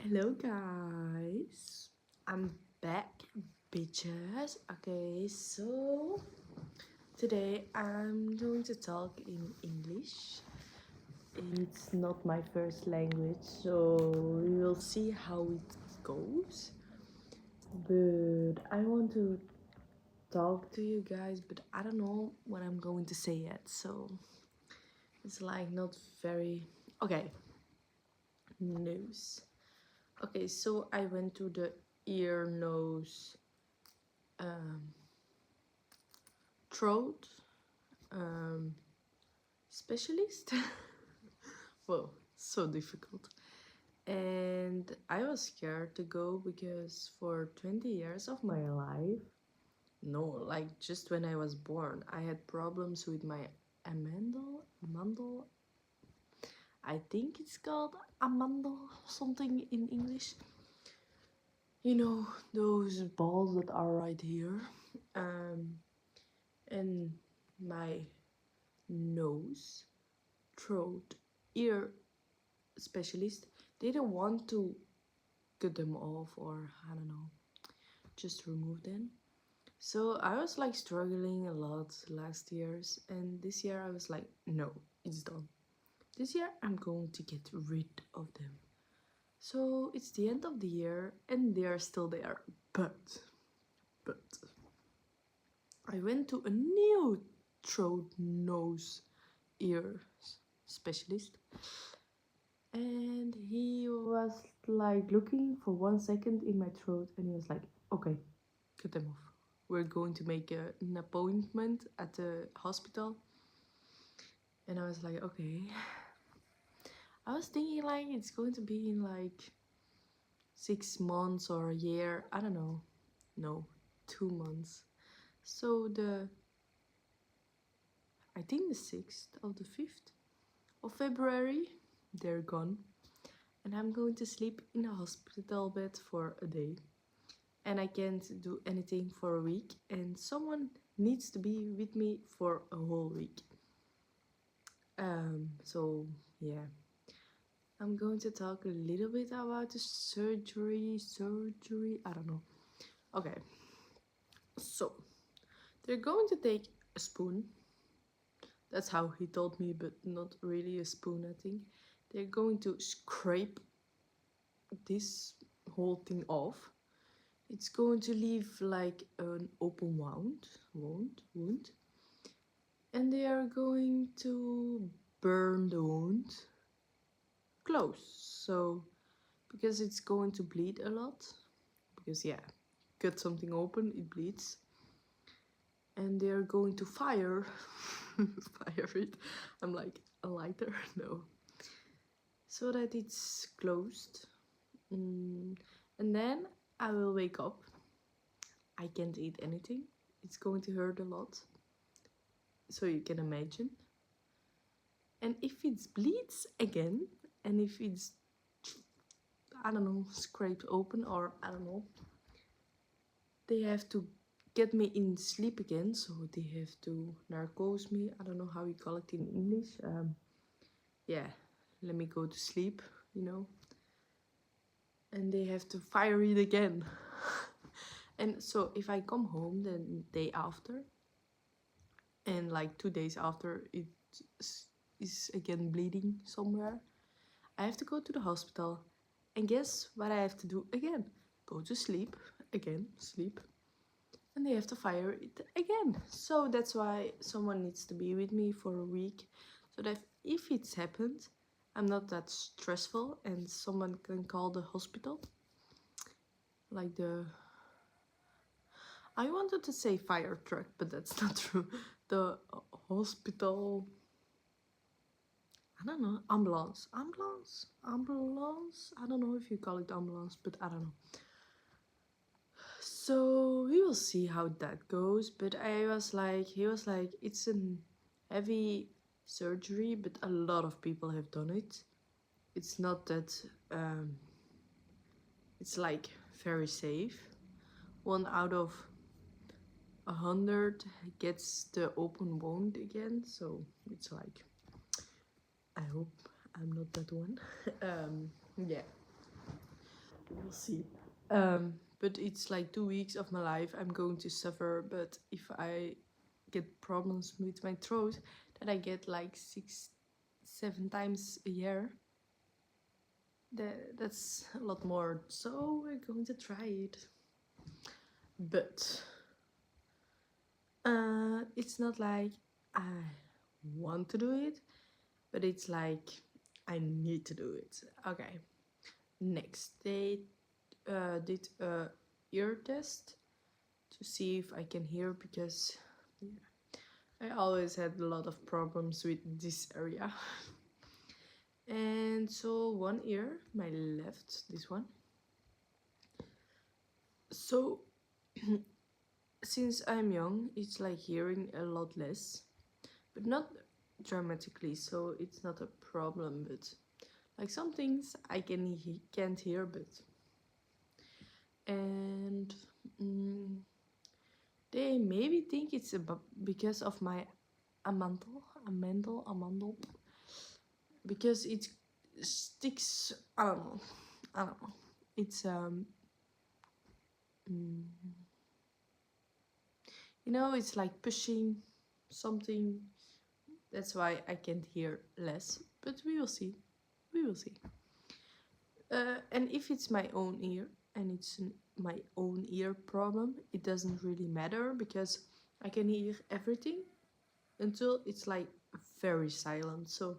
Hello guys, I'm back, bitches. Okay, so today I'm going to talk in English. It's not my first language, so we will see how it goes. But I want to talk to you guys, but I don't know what I'm going to say yet, so it's like not very okay. News. Okay, so I went to the ear, nose, um, throat specialist. Whoa, so difficult. And I was scared to go because for 20 years of my life, no, like just when I was born, I had problems with my amandel. I think it's called amandel, something in English. You know, those balls that are right here. Um, and my nose, throat, ear specialist didn't want to cut them off or I don't know, just remove them. So I was like struggling a lot last years, and this year I was like, no, it's done. This year I'm going to get rid of them. So it's the end of the year and they are still there. But I went to a new throat, nose, ear specialist, and he was like looking for 1 second in my throat, and he was like, okay, cut them off. We're going to make an appointment at the hospital. And I was like, okay. I was thinking like it's going to be in like 6 months or a year. I don't know. No, 2 months. So I think the 6th of the 5th of February, they're gone. And I'm going to sleep in a hospital bed for a day. And I can't do anything for a week. And someone needs to be with me for a whole week. So yeah, I'm going to talk a little bit about the surgery, I don't know. Okay, so they're going to take a spoon. That's how he told me, but not really a spoon, I think. They're going to scrape this whole thing off. It's going to leave like an open wound, and they are going to burn the wound close. So because it's going to bleed a lot, because yeah, cut something open, it bleeds, and they're going to fire fire it. I'm like, a lighter? No, so that it's closed. And then I will wake up. I can't eat anything. It's going to hurt a lot, so you can imagine. And if it bleeds again, and if it's, I don't know, scraped open, or I don't know, they have to get me in sleep again. So they have to narcose me. I don't know how you call it in English. Yeah, let me go to sleep, you know. And they have to fire it again. And so if I come home the day after, and like 2 days after it is again bleeding somewhere, I have to go to the hospital. And guess what I have to do again? Go to sleep, again, sleep. And they have to fire it again. So that's why someone needs to be with me for a week. So that if it's happened, I'm not that stressful and someone can call the hospital. Like I wanted to say fire truck, but that's not true. The hospital, I don't know, ambulance. I don't know if you call it ambulance, but I don't know. So we will see how that goes. But he was like, it's a heavy surgery, but a lot of people have done it. It's not that, it's like very safe. 1 out of 100 gets the open wound again. So it's like, I hope I'm not that one. Yeah. we'll see. But it's like 2 weeks of my life I'm going to suffer. But if I get problems with my throat that I get like 6, 7 times a year, that's a lot more. So we're going to try it. But it's not like I want to do it, but it's like I need to do it. Okay. Next, they did a ear test to see if I can hear, because I always had a lot of problems with this area. And so one ear, my left, this one. So since I'm young, it's like hearing a lot less, but not dramatically, so it's not a problem. But like some things I can't hear, but and they maybe think it's because of my amandel, because it sticks. I don't know. It's it's like pushing something. That's why I can't hear less. But we will see. We will see. And if it's my own ear and it's my own ear problem, it doesn't really matter, because I can hear everything until it's like very silent. So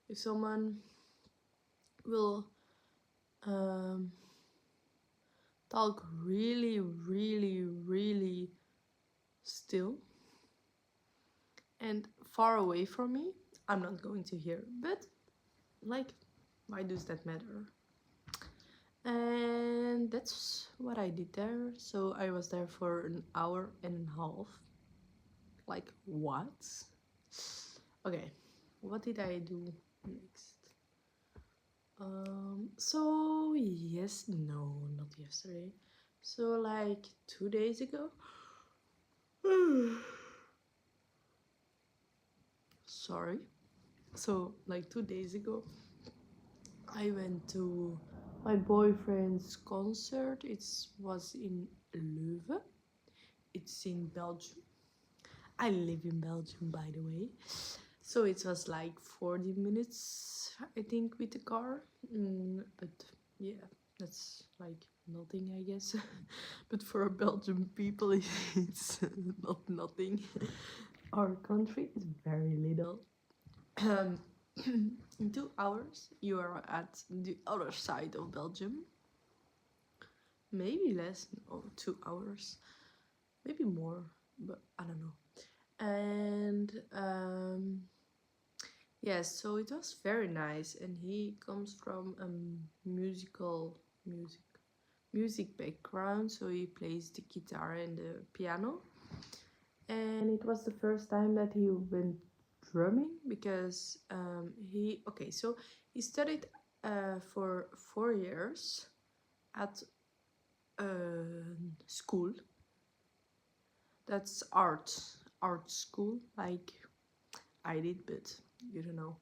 if someone will talk really, really, really still and far away from me, I'm not going to hear. But like, why does that matter? And that's what I did there. So I was there for an hour and a half. Like, what? Okay, what did I do next? So yes, no, not yesterday. So like 2 days ago. Sorry. So like 2 days ago, I went to my boyfriend's concert. It was in Leuven. It's in Belgium. I live in Belgium, by the way. So it was like 40 minutes, I think, with the car. But yeah, that's like nothing, I guess. But for Belgian people, it's not nothing. Our country is very little. In 2 hours, you are at the other side of Belgium. Maybe less, no, 2 hours, maybe more, but I don't know. And yes, so it was very nice. And he comes from a music background, so he plays the guitar and the piano. And it was the first time that he went drumming, because he studied for 4 years at school. That's art school, like I did, but you don't know.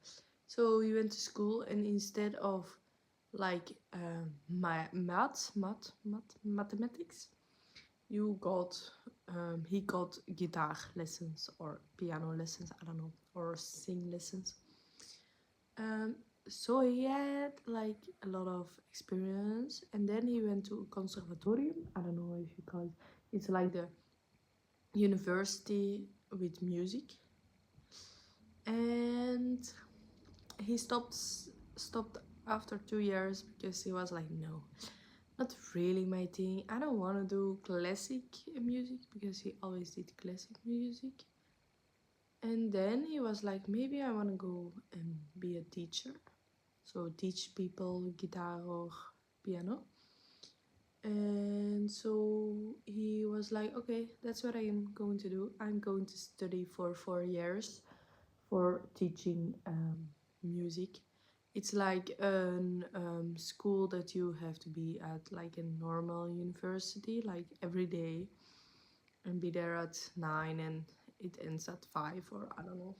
So he went to school, and instead of like mathematics, he got guitar lessons or piano lessons, I don't know, or sing lessons. So he had like a lot of experience, and then he went to a conservatorium. I don't know if you call it. It's like the university with music. And he stopped after 2 years, because he was like, no, not really my thing. I don't want to do classic music, because he always did classic music. And then he was like, maybe I want to go and be a teacher, so teach people guitar or piano. And so he was like, okay, that's what I am going to do. I'm going to study for 4 years for teaching music. It's like a school that you have to be at, like a normal university, like every day, and be there at 9 and it ends at 5, or I don't know.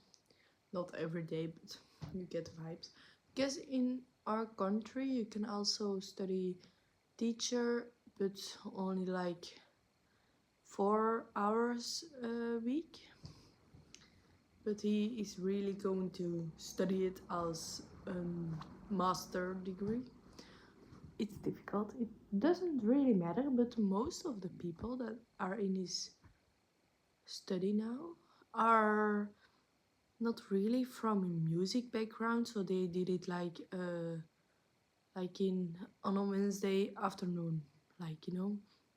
Not every day, but you get vibes. Because in our country, you can also study teacher, but only like 4 hours a week. But he is really going to study it as a master degree. It's difficult. It doesn't really matter, but most of the people that are in his study now are not really from a music background, so they did it like in on a Wednesday afternoon, like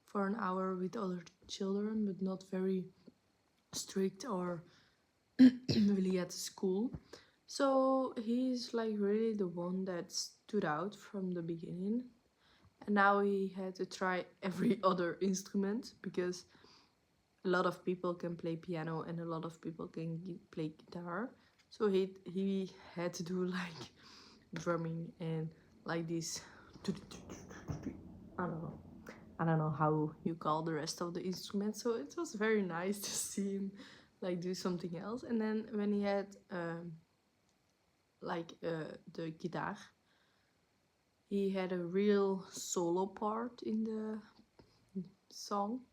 for an hour with other children, but not very strict or really at school. So he's like really the one that stood out from the beginning, and now he had to try every other instrument because a lot of people can play piano and a lot of people can play guitar. So he had to do like drumming and like this. I don't know. I don't know how you call the rest of the instruments. So it was very nice to see him like do something else. And then when he had the guitar, he had a real solo part in the song.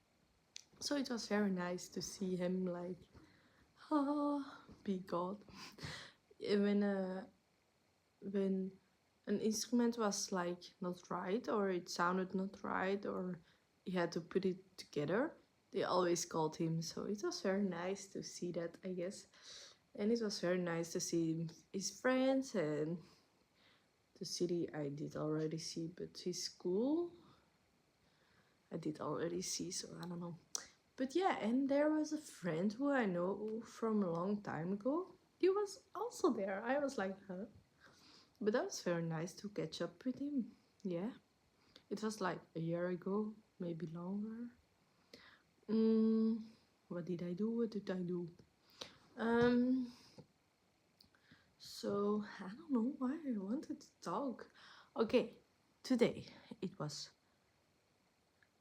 So it was very nice to see him like be God. When an instrument was like not right or it sounded not right or he had to put it together, they always called him. So it was very nice to see that, I guess. And it was very nice to see his friends and the city I did already see, but his school I did already see, so I don't know. But yeah, and there was a friend who I know from a long time ago. He was also there. I was like, huh? But that was very nice to catch up with him. Yeah. It was like a year ago, maybe longer. What did I do? What did I do? Um, so I don't know why I wanted to talk. Okay, today it was.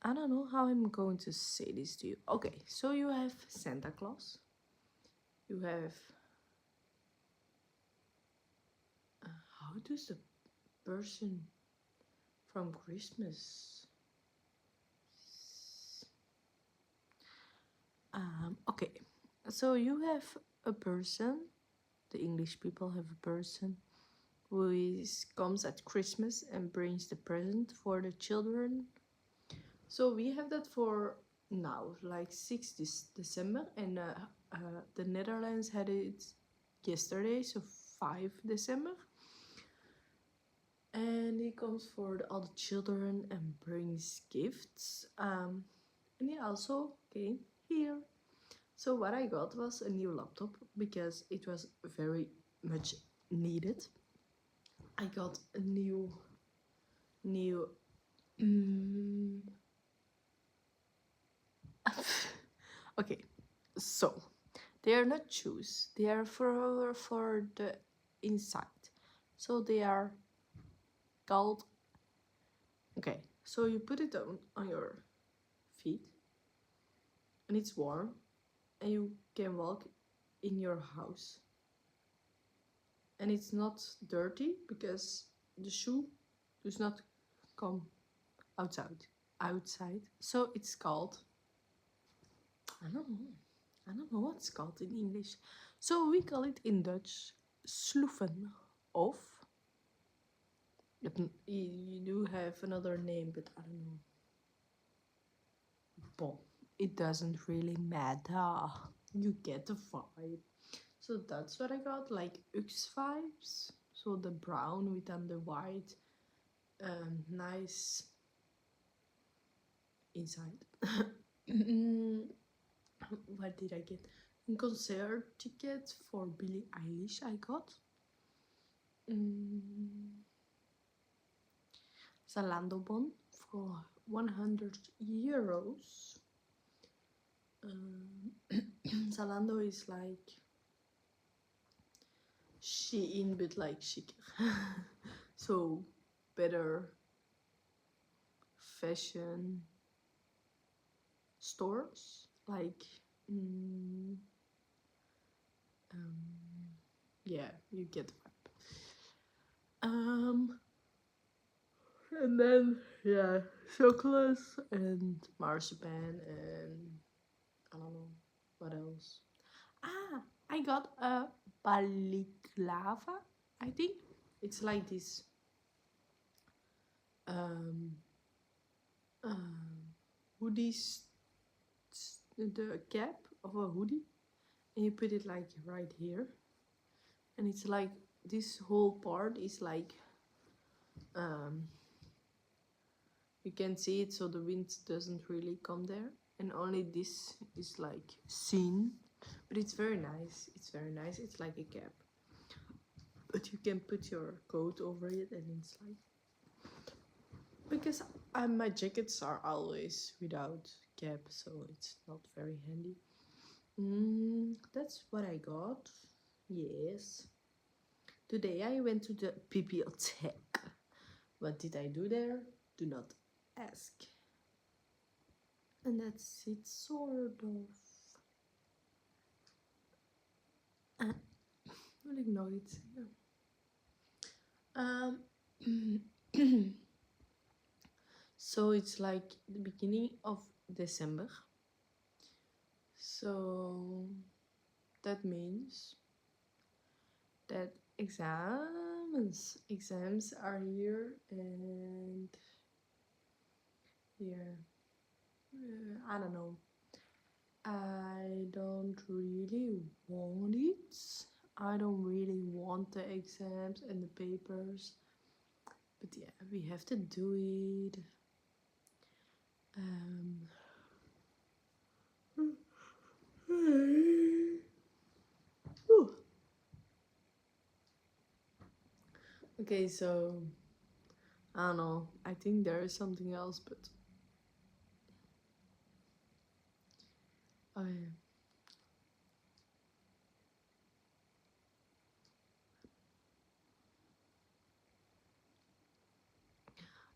I don't know how I'm going to say this to you. Okay, so you have Santa Claus. You have. How does the person from Christmas? Okay, so you have a person. The English people have a person who comes at Christmas and brings the present for the children. So we have that for now, like 6 December, and the Netherlands had it yesterday, so 5 December. And he comes for all the children and brings gifts. And he also came here. So what I got was a new laptop because it was very much needed. I got a new okay, so they are not shoes, they are for the inside, so they are called, okay, so you put it on your feet and it's warm and you can walk in your house and it's not dirty because the shoe does not come outside, so it's called, I don't know what it's called in English. So we call it in Dutch sloeven. Of you do have another name, but I don't know. Bon, it doesn't really matter. You get the vibe. So that's what I got, like Ux vibes. So the brown with the white, nice inside. What did I get? A concert ticket for Billie Eilish I got. Zalando bon for 100 euros. Zalando is like Shein but like chic. So better fashion stores, like yeah, you get the vibe. And then, yeah, chocolates and marzipan and I don't know what else. Ah, I got a balaclava, I think. It's like this um, um, hoodies, the cap of a hoodie, and you put it like right here. And it's like this whole part is like um, you can see it so the wind doesn't really come there, and only this is like seen, but it's very nice. It's very nice. It's like a cap, but you can put your coat over it, and it's like because my jackets are always without cap, so it's not very handy. That's what I got. Yes. Today I went to the bibliothèque. What did I do there? Do not ask. And that's it, sort of. Wil ik nog iets zeggen? So it's like the beginning of December. So that means that exams are here, and yeah, I don't know. I don't really want it. I don't really want the exams and the papers, but yeah, we have to do it. Okay, so I don't know. I think there is something else, but oh yeah.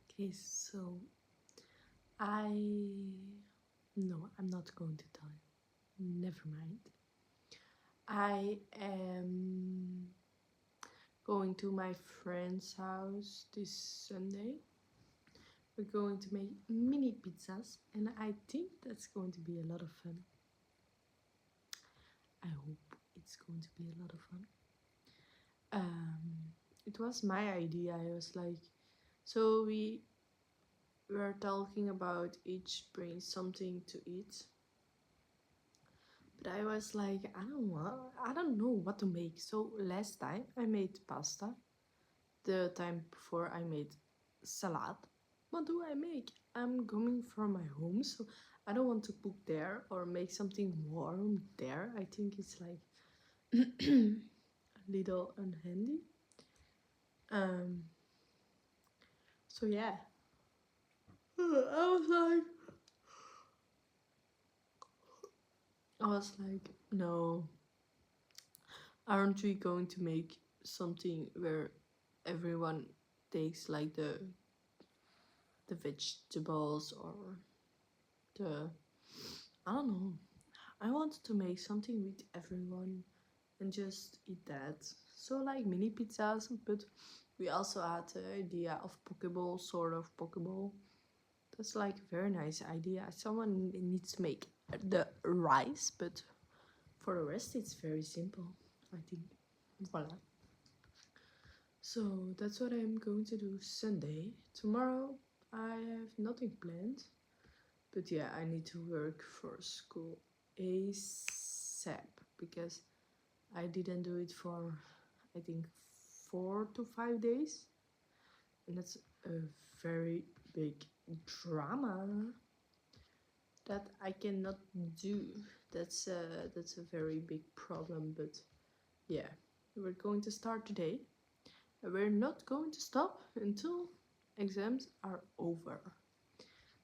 Okay, so I no, I'm not going to tell you. Never mind. I am going to my friend's house this Sunday. We're going to make mini pizzas, and I think that's going to be a lot of fun. I hope it's going to be a lot of fun. It was my idea. I was like, so we were talking about each bring something to eat, but I was like, I don't know what to make. So last time I made pasta. The time before I made salad. What do I make? I'm coming from my home, so I don't want to cook there or make something warm there. I think it's like a little unhandy. Um. So yeah, I was like, no, aren't we going to make something where everyone takes like the vegetables or the I don't know. I wanted to make something with everyone and just eat that. So like mini pizzas, but we also had the idea of pokeball, sort of pokeball. That's like a very nice idea. Someone needs to make the rice, but for the rest it's very simple, I think. Voila. So that's what I'm going to do Sunday. Tomorrow I have nothing planned. But yeah, I need to work for school ASAP because I didn't do it for I think 4 to 5 days, and that's a very big drama that I cannot do. That's a very big problem. But yeah, we're going to start today. We're not going to stop until exams are over,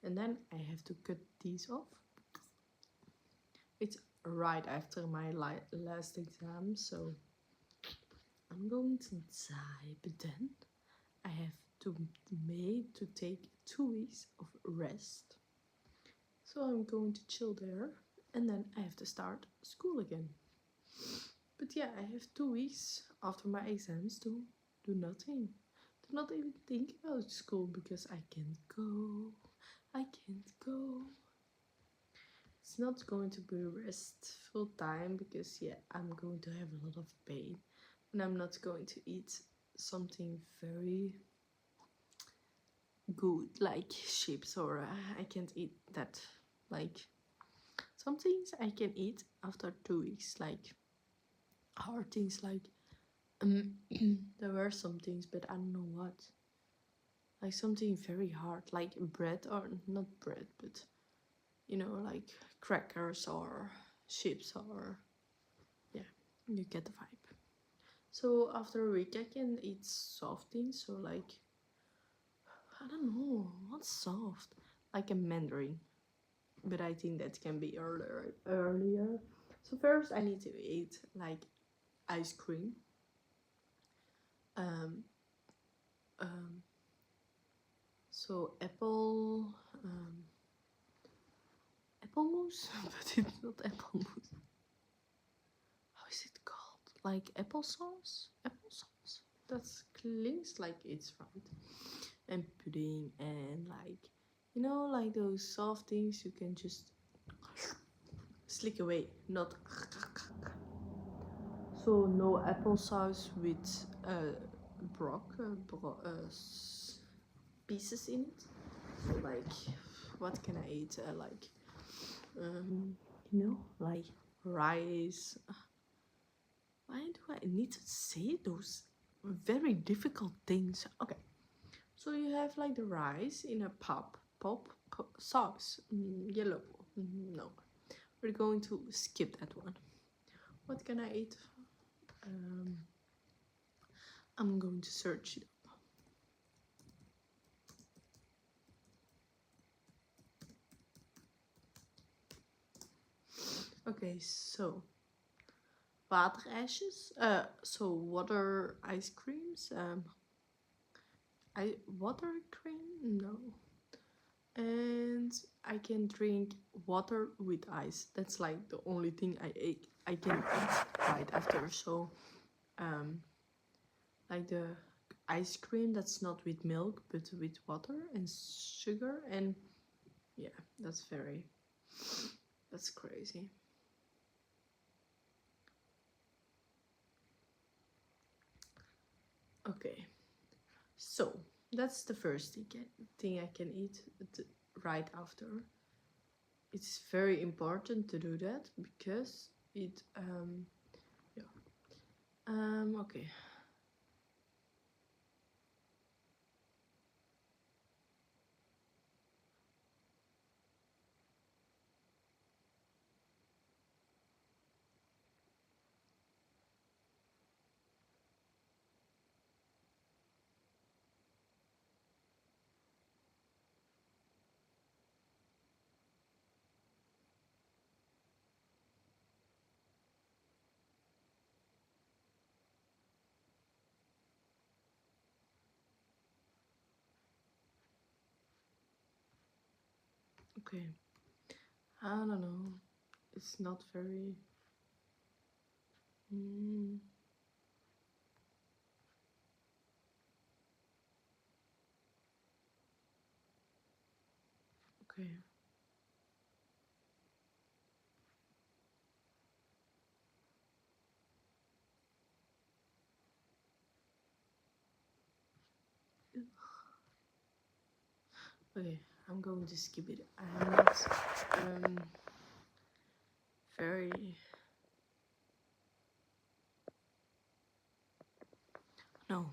and then I have to cut these off. It's right after my last exam, so I'm going to die. But then I have to take 2 weeks of rest. So I'm going to chill there, and then I have to start school again. But yeah, I have 2 weeks after my exams to do nothing, not even think about school because I can't go. I can't go. It's not going to be restful time because yeah, I'm going to have a lot of pain and I'm not going to eat something very good like chips or I can't eat that. Like some things I can eat after 2 weeks, like hard things like there were some things but I don't know what. Like something very hard like bread or not bread but you know like crackers or chips or yeah, you get the vibe. So after a week I can eat soft things, so like I don't know what's soft, like a mandarin, but I think that can be earlier. So first I need to eat like ice cream, um um so apple mousse but it's not apple mousse. How is it called? Like applesauce? Applesauce? That clings like it's right. And pudding and like, you know, like those soft things you can just slick away, not. So no applesauce with pieces in it. So like, what can I eat? You know, like rice. Why do I need to say those very difficult things? Okay, so you have like the rice in a pop sauce, yellow. No, we're going to skip that one. What can I eat? I'm going to search it. Okay, so waterijsjes. So water ice creams. Water cream? No. And I can drink water with ice. That's like the only thing I can eat right after. So, like the ice cream that's not with milk but with water and sugar, and yeah, that's crazy. Okay, so that's the first thing I can eat right after. It's very important to do that because it yeah okay. Okay, I don't know, it's not very mm, okay. Okay, I'm going to skip it. I'm not very. No,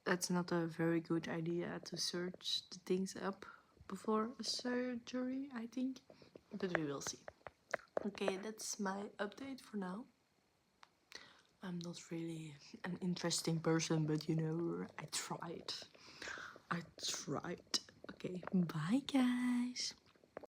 that's not a very good idea to search the things up before a surgery, I think. But we will see. Okay, that's my update for now. I'm not really an interesting person, but you know, I tried. Okay, bye guys.